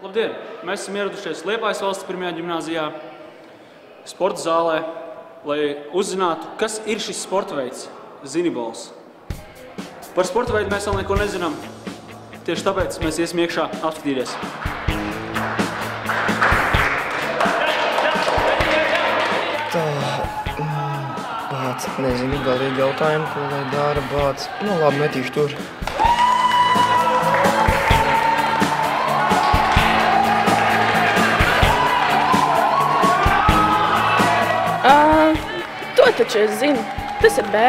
Labdien! Mēs esam ieradušies Liepājas valsts pirmajā ģimnāzijā, sporta zālē, lai uzzinātu, kas ir šis sporta veids – zinibols. Par sporta veidu mēs vēl neko nezinām, tieši tāpēc mēs iesim iekšā apskatīties. Tā, bāc, nezinu, galīgi jautājumu, ko lai dara, bāc. Nu labi, metīšu tur. To taču es zinu. Tas ir B.